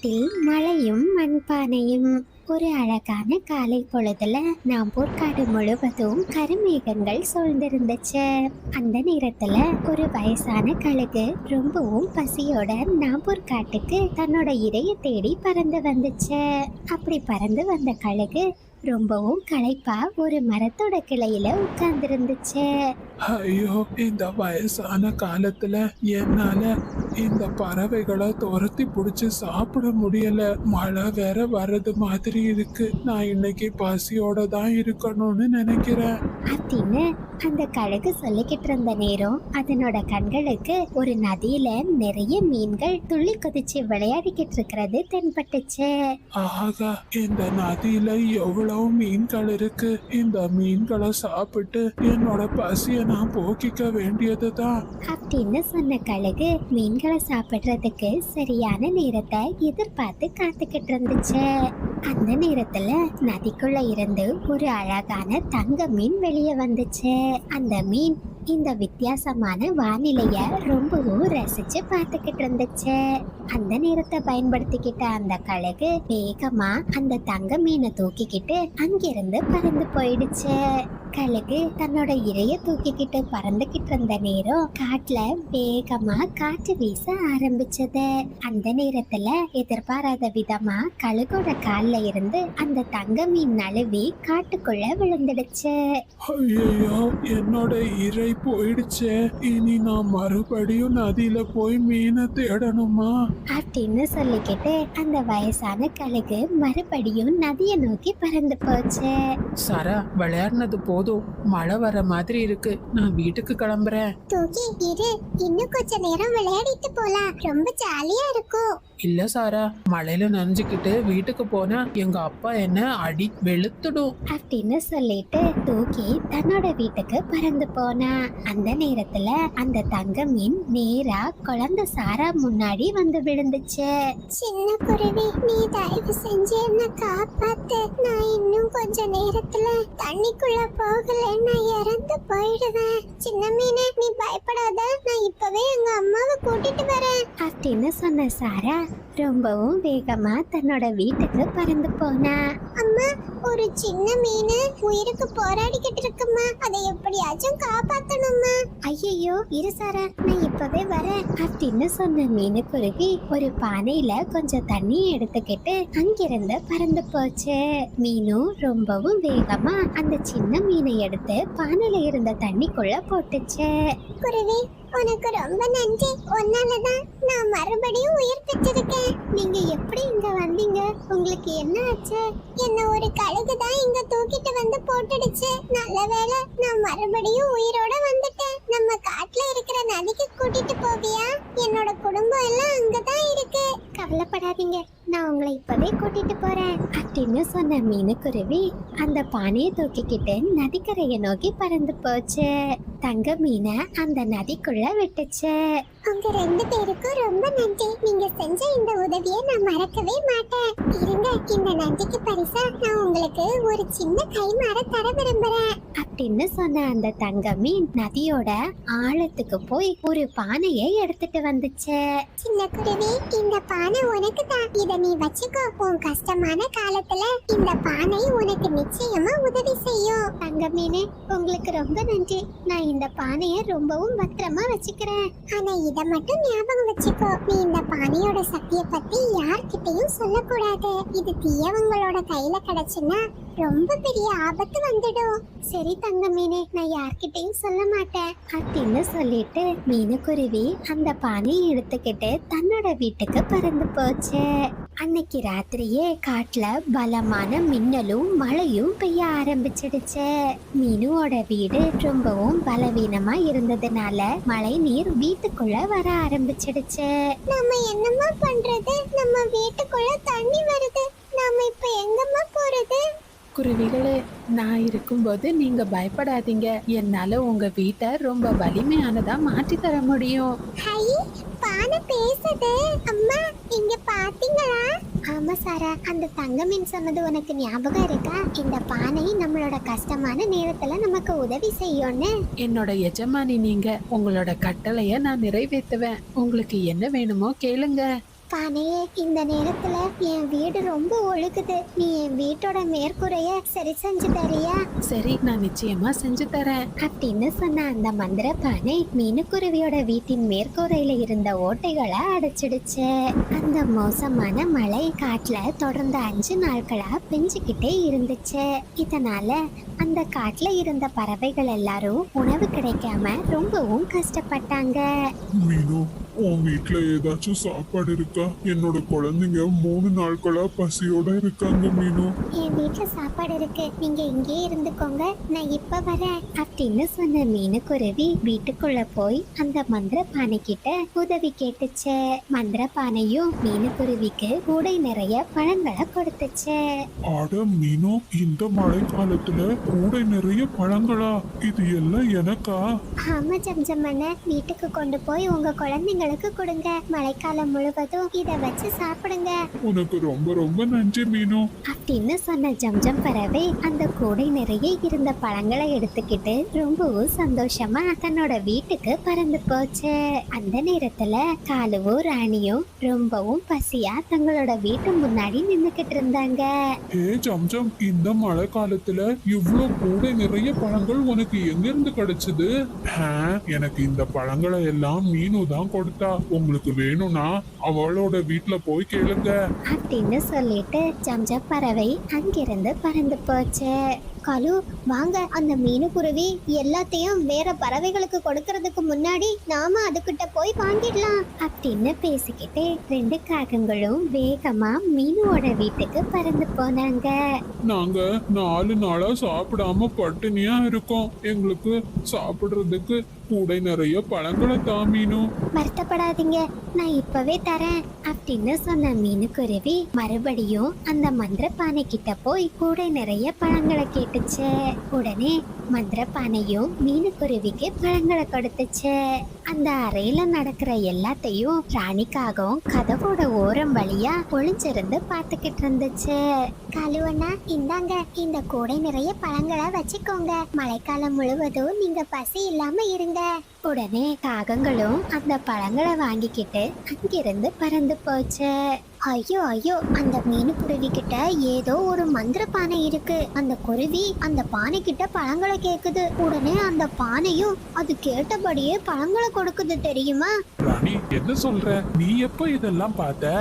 காட்டில் மழையும் மண்பானையும். ஒரு அழகான காலை பொழுதுல நாம்பூர் முழுவதும் கருமேகங்கள் சூழ்ந்திருந்துச்சு. அந்த நேரத்துல ஒரு வயசான கழுகு ரொம்பவும் பசியோட நாம்பூர் காட்டுக்கு தன்னோட இரைய தேடி பறந்து வந்துச்சு. அப்படி பறந்து வந்த கழுகு ரொம்பவும் களைப்பா ஒரு மரத்தோட கிளையில உட்கார்ந்திருந்துச்சு. ஐயோ, இந்த வயசான காலத்துல என்னால இந்த பறவைகளை துரத்தி பிடிச்சு சாப்பிட முடியல. மழை வேற வர்றது மாதிரி இருக்கு. நான் இன்னைக்கு பசியோட தான் இருக்கணும்னு நினைக்கிறேன் அப்படின்னு அந்த கழுகு சொல்லிக்கிட்டு இருந்த நேரம் அதனோட கண்களுக்கு ஒரு நதியில நிறைய மீன்கள் துள்ளி குதிச்சு விளையாடிக்கிட்டு இருக்கிறது தென்பட்டுச்சு. ஆகா, இந்த நதியில எவ்வளவு மீன்கள் இருக்கு. இந்த மீன்களை சாப்பிட்டு என்னோட பசிய நான் போக்கிக்க வேண்டியதுதான் அப்படின்னு சொன்ன கழுகு மீன்களை சாப்பிடுறதுக்கு சரியான நேரத்தை எதிர்பார்த்து காத்துக்கிட்டு இருந்துச்சு. அந்த நேரத்துல நதிக்குள்ள இருந்து ஒரு அழகான தங்க மீன் வெளியே வந்துச்சு. அந்த மீன் இந்த வித்தியாசமான வானிலைய ரொம்பவும் ரசிச்சு பார்த்துக்கிட்டு இருந்துச்சு. அந்த நேரத்தை பயன்படுத்திக்கிட்ட அந்த கழுகு வேகமா அந்த தங்க மீனை தூக்கிக்கிட்டு அங்கிருந்து பறந்து போயிடுச்சு. கழுகு தன்னோட இரைய தூக்கிக்கிட்டு பறந்துகிட்டு இருந்த நேரம் காட்டுல வேகமா காற்று வீச ஆரம்பிச்சது. அந்த நேரத்துல எதிர்பாராத விதமா கழுகோட கால்ல இருந்து அந்த தங்க மீன் நழுவி காட்டுக்குள்ள விழுந்துடுச்சு. ஐயோ, என்னோட இறை போயிடுச்சே. இனி நான் மறுபடியும் நதியில போய் மீனை தேடணுமா அப்படின்னு சொல்லிக்கிட்டு அந்த வயசான கழுகு மறுபடியும் நதியை நோக்கி பறந்து போச்சு. சாரா, விளையாடுனது போதும். மழை வர மாதிரி இருக்கு. நான் வீட்டுக்கு கிளம்புறேன். தூக்கி இரு, இன்னும் கொஞ்ச நேரம் விளையாடிட்டு போலாம், ரொம்ப ஜாலியா இருக்கும். இல்ல சாரா, மழையில நனைஞ்சுக்கிட்டு வீட்டுக்கு போனா எங்க அப்பா என்ன அடி வெளுத்துடும் அப்படின்னு சொல்லிட்டு தூக்கி தன்னோட வீட்டுக்கு பறந்து போனா. அந்த நேரத்துல அந்த தங்க மீன் நேரா குழந்தை சாரா முன்னாடி வந்து விழுந்துச்சு. சின்ன குருவி, நீ தயவு செஞ்சு என்ன காப்பாத்து. நான் இன்னும் கொஞ்ச நேரத்துல தண்ணிக்குள்ள போகல, நான் இறந்து போயிடுவேன். சின்ன மீனே, நீ பயப்படாத, நான் இப்பவே எங்க அம்மாவை கூட்டிட்டு வரேன் அப்படின்னு சொன்ன சாரா ரொம்பவும் வேகமா தன்னோட வீட்டுக்கு பறந்து போனா. அம்மா, ஒரு சின்ன மீன் உயிருக்கு போராடிக்கிட்டு இருக்குமா, அதை எப்படியாச்சும் காப்பாத்தணுமா. ஐயோ, இரு சாரா, நான் இப்பவே வரேன் அப்படின்னு சொன்ன மீனு குருவி ஒரு பானையில கொஞ்சம் தண்ணி எடுத்துக்கிட்டு அங்கிருந்து பறந்து போச்சு. மீனும் ரொம்பவும் வேகமா அந்த சின்ன மீனை எடுத்து பானையில இருந்த தண்ணிக்குள்ள போட்டுச்சு. குருவி, உனக்கு ரொம்ப நன்றி. உன்னாலதான் நான் மறுபடியும் உயிர் பெற்றிருக்கேன். நீங்க எப்படி இங்க வந்தீங்க? உங்களுக்கு என்ன ஆச்சு? என்ன ஒரு கழுகு தான் இங்க தூக்கிட்டு வந்து போட்டுடுச்சு. நல்ல வேளை நான் மறுபடியும் உயிரோட வந்துட்டேன். நம்ம காட்டுல இருக்கிற நதிக்கு கூட்டிட்டு போவியா? என்னோட குடும்பம் எல்லாம் அங்கதான் இருக்கு. கவலைப்படாதீங்க, நான் உங்களை இப்பவே கூட்டிட்டு போறேன் அப்படின்னு சொன்ன மீனுக்குருவி அந்த பானையை தூக்கிக்கிட்டு நதிக்கரையை நோக்கி பறந்து போச்சு. தங்க மீனை அந்த நதிக்குள்ள விட்டுச்சு. உங்க ரெண்டு பேருக்கும் ரொம்ப நன்றி. நீங்க செஞ்ச இந்த உதவியை நான் மறக்கவே மாட்டேன். இருங்க, இந்த நன்றிக்கு பரிசா நான் உங்களுக்கு ஒரு சின்ன கைமாற தர விரும்புறேன் அப்படின்னு சொன்ன அந்த தங்க மீன் நதியோட ஆழத்துக்கு போய் ஒரு பானையை எடுத்துட்டு வந்துச்சு. சின்ன குருவி, இந்த பானை உனக்கு தான். இத நீ வச்சுக்கோ. உன் கஷ்டமான காலத்துல இந்த பானை உனக்கு நிச்சயமா உதவி செய்யும். தங்க மீனே, உங்களுக்கு ரொம்ப நன்றி. நான் இந்த பானையை ரொம்பவும் பத்திரமா வச்சுக்கிறேன். ஆனா இத மட்டும் ஞாபகம் வச்சுக்கோ, நீ இந்த பானையோட சக்தியை பத்தி யார்கிட்டயும் சொல்லக்கூடாது. இது தீயவங்களோட கையில கிடைச்சுன்னா ரொம்ப பெரிய ஆபத்து வந்துடும். சரி தங்க மீனே, நான் யார்கிட்டயும் சொல்ல மாட்டேன் அப்படின்னு சொல்லிட்டு மீனுக்குருவி அந்த பானையை எடுத்துக்கிட்டு தன்னோட வீட்டுக்கு பறந்து போச்சு. அன்னைக்கு ராத்திரியே காட்டுல பலமான மின்னலும் மழையும் பெய்ய ஆரம்பிச்சிடுச்சு. மீனுவோட வீடு ரொம்பவும் பலவீனமா இருந்ததுனால மழை நீர் வீட்டுக்குள்ள வர ஆரம்பிச்சிடுச்சு. நம்ம என்னமா பண்றது? நம்ம வீட்டுக்குள்ள தண்ணி வருது. நாம இப்ப எங்கம்மா போறது? குருவிகளே, நான் இருக்கும்போது நீங்க பயப்படாதீங்க. என்னால உங்க வீட்டை ரொம்ப வலிமையானதா மாற்றி தர முடியும். ஹை, பானை பேசுது. அம்மா, இங்க பாத்தீங்களா? ஆமா சாரா, அந்த தங்க மீன் சொன்னது உனக்கு ஞாபகம் இருக்கா? இந்த பானை நம்மளோட கஷ்டமான நேரத்துல நமக்கு உதவி செய்யும்னு. என்னோட எஜமானி நீங்க. உங்களோட கட்டளைய நான் நிறைவேற்றுவேன். உங்களுக்கு என்ன வேணுமோ கேளுங்க. பானையே, இந்த நேரத்துல என் வீடு ரொம்ப ஒழுகுது. நீ என் வீட்டோட மேற்கூரைய சரி செஞ்சு தரியா? சரி, நான் நிச்சயமா செஞ்சு தரேன். அப்படின்னு சொன்ன அந்த மந்திர பானை மீனுக்குருவியோட வீட்டின் மேற்கூரையில இருந்த ஓட்டைகளை அடைச்சிடுச்சு. அந்த மோசமான மழை காட்டுல தொடர்ந்து 5 நாட்களா பெஞ்சுக்கிட்டே இருந்துச்சு. இதனால அந்த காட்டுல இருந்த பறவைகள் எல்லாரும் உணவு கிடைக்காம ரொம்பவும் கஷ்டப்பட்டாங்க. மீனு, உன் வீட்ல ஏதாச்சும் சாப்பாடு இருக்கா? என்னோட குழந்தைங்க 3 நாட்களா பசியோட இருக்காங்க மீனு. என் வீட்டுல சாப்பாடு இருக்கு, நீங்க இங்கே இருந்துக்கோங்க, நான் இப்ப வரேன் அப்படின்னு சொன்ன மீனுக்குருவி வீட்டுக்குள்ள போய் அந்த மந்திர பானை கிட்ட உதவி கேட்டுச்சு. மந்திர பானையும் மீனுக்குருவிக்கு கூடை நிறைய பழங்களை கொடுத்துச்சு. அட மீனு, இந்த மழை காலத்துல கூடை நிறைய பழங்களா? இது எல்லாம் எனக்கா? ஆமா ஜம்ஜம்மண்ண, வீட்டுக்கு கொண்டு போய் உங்க குழந்தைங்களுக்கு கொடுங்க. மழைக்காலம் முழுவதும் இத வச்சு சாப்பிடுங்க உனக்கு ரொம்ப ரொம்ப நன்றி மீனு அப்படின்னு சொன்ன ஜம்ஜம் பறவை அந்த கூடை நிறைய இருந்த பழங்களை எடுத்துக்கிட்டு ரொம்பவும் சந்தோஷமா தன்னோட வீட்டுக்கு பறந்து போச்சு. அந்த நேரத்துல காலுவும் ராணியும் ரொம்பவும் பசியா தங்களோட வீட்டு முன்னாடி நின்னுக்கிட்டு இருந்தாங்க. ஏ ஜம்ஜம், இந்த மழை காலத்துல இவ்ளோ கூடை நிறைய பழங்கள் உனக்கு எங்க இருந்து கிடைச்சது? எனக்கு இந்த பழங்களை எல்லாம் மீனு தான் கொடுத்தா. உங்களுக்கு வேணும்னா அவளோட வீட்ல போய் கேளுங்க அப்படின்னு சொல்லிட்டு ஜம்ஜம் பறவை அங்கிருந்து பறந்து போச்சு. கலு, வாங்க, அந்த மீனுக்குருவி எல்லாத்தையும் வேற பறவைகளுக்கு கொடுக்கறதுக்கு முன்னாடி நாம அதுகிட்ட போய் வாங்கிடலாம் அப்படின்னு பேசிக்கிட்டு 2 காகங்களும் வேகமா மீனுவோட வீட்டுக்கு பறந்து போனாங்க. நாங்க 4 நாளா சாப்பிடாம பட்டினியா இருக்கோம். எங்களுக்கு சாப்பிடுறதுக்கு கூடை நிறைய பழங்களை தான் மீனு. வருத்தப்படாதீங்க, நான் இப்பவே தரேன் அப்படின்னு சொன்ன மீனுக்குருவி மறுபடியும் அந்த மந்திர பானை கிட்ட போய் கூடை நிறைய பழங்களை கேட்டுச்சு. உடனே மந்திர பானையும் மீனுக்குருவிக்கு பழங்களை கொடுத்துச்சு. அந்த அறையில நடக்கிற எல்லாத்தையும் ராணிக்காகவும் கதவோட ஓரம் வழியா ஒளிஞ்சிருந்து பார்த்துக்கிட்டு இருந்துச்சு. கழுவனா, இந்தாங்க, இந்த கூடை நிறைய பழங்களை வச்சுக்கோங்க. மழைக்காலம் முழுவதும் நீங்க பசி இல்லாம இருங்க. உடனே காகங்களும் அந்த பழங்களை வாங்கிக்கிட்டு அங்கிருந்து பறந்து போச்சு. ஐயோ ஐயோ, அந்த மீனுக்குருவி கிட்ட ஏதோ ஒரு மந்திர பானை இருக்கு. அந்த குருவி அந்த பானை கிட்ட பழங்களை கேக்குது. உடனே அந்த பானையும் அது கேட்டபடியே பழங்களை கொடுக்குது, தெரியுமா? ராணி, என்ன சொல்ற? நீ எப்ப இதெல்லாம் பார்த்த?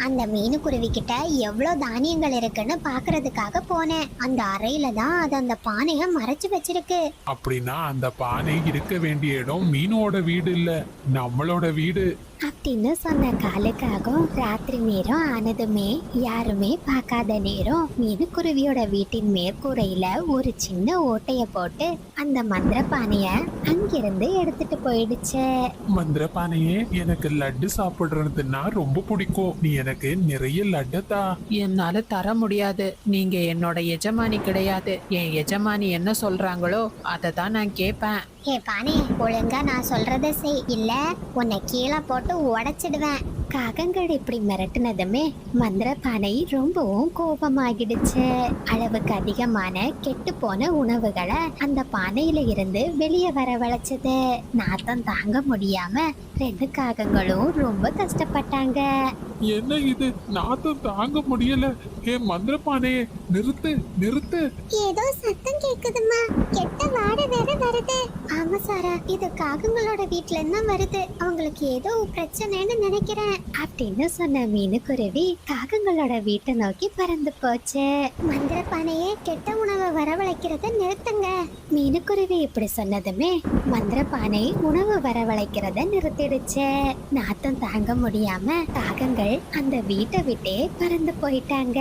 அந்த மீனுக்குருவி கிட்ட எவ்வளவு தானியங்கள் இருக்குன்னு பாக்குறதுக்காக போனேன். அந்த அறையில தான் அது அந்த பானைய மறைச்சு வச்சிருக்கு. அப்படின்னா அந்த பானை இருக்க வேண்டிய இடம் மீனோட வீடு இல்ல, நம்மளோட வீடு அப்படின்னு சொன்ன காலுக்காகவும் ராத்திரி நேரம் ஆனதுமே யாருமே பார்க்காத நேரம் மீனுக்குருவியோட வீட்டின் மேற்கூரையில ஒரு சின்ன ஓட்டைய போட்டு அந்த மந்திர பானைய அங்கிருந்து எடுத்துட்டு போயிடுச்சு. மந்திர பானையே, எனக்கு லட்டு சாப்பிடுறதுன்னா ரொம்ப பிடிக்கும். நீ எனக்கு நிறைய லட்டு தா. என்னால தர முடியாது. நீங்க என்னோட எஜமானி கிடையாது. என் எஜமானி என்ன சொல்றாங்களோ அதை தான் நான் கேட்பேன். ஏ பானே, ஒழுங்கா நான் சொல்றத செய், இல்ல உன்னை கீழே போட்டு உடைச்சிடுவேன். காகங்கள் இப்படி மிரட்டினதுமே மந்திர பானை ரொம்பவும் கோபமாகிடுச்சு. அளவுக்கு அதிகமான கெட்டு போன உணவுகளை அந்த பானையில இருந்து வெளியே வரவழைச்சது. நாத்தம் தாங்க முடியாம 2 காகங்களும் ரொம்ப கஷ்டப்பட்டாங்க. என்ன இது, நாத்தம் தாங்க முடியல. ஏ மந்திர பானையே, நிறுத்து நிறுத்து. ஏதோ சத்தம் கேக்குதுமா, கெட்ட வாடை வேற வருது. ஆமா சாரா, இது காகங்களோட வீட்ல இருந்து வருது. அவங்களுக்கு ஏதோ பிரச்சனைன்னு நினைக்கிறேன் அப்படின்னு சொன்ன மீனுக்குருவி காகங்களோட வீட்டை நோக்கி பறந்து போச்சு. மந்திர பானையே, கெட்ட உணவை வரவழைக்கிறத நிறுத்துங்க. மீனுக்குருவி இப்படி சொன்னதுமே மந்திர பானை உணவு வரவழைக்கிறத நிறுத்திடுச்சு. நாத்தம் தாங்க முடியாம காகங்கள் அந்த வீட்டை விட்டே பறந்து போயிட்டாங்க.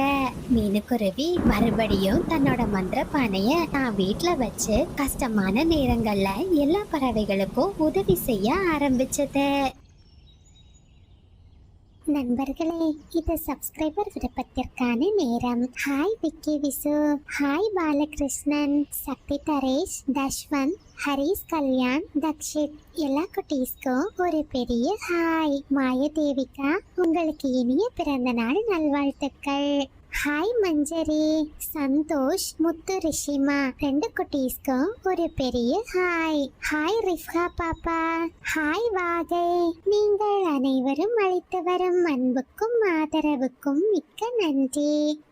மீனுக்குருவி மறுபடியும் தன்னோட மந்திர பானைய நான் வீட்டுல வச்சு கஷ்டமான நேரங்கள்ல எல்லா பறவைகளுக்கும் உதவி செய்ய ஆரம்பிச்சது. நண்பர்களே, இது சப்ஸ்கிரைபர் விருப்பத்திற்கான நேரம். ஹாய் விக்கி விசு, ஹாய் பாலகிருஷ்ணன், சக்தி தரேஷ், தஷ்வந்த், ஹரிஸ் கல்யாண், தக்ஷித், எல்லா குட்டீஸ்க்கும் ஒரு பெரிய ஹாய். மாய தேவிகா, உங்களுக்கு இனிய பிறந்த நாள் நல்வாழ்த்துக்கள். ஹாய் மஞ்சரி, சந்தோஷ், முத்து, ரிஷிமா 2 குட்டீஸ்க்கும் ஒரு பெரிய ஹாய். ஹாய் ரிஃப்கா பாப்பா. ஹாய் வாகை. நீங்கள் அனைவரும் அளித்து வரும் அன்புக்கும் ஆதரவுக்கும் மிக்க நன்றி.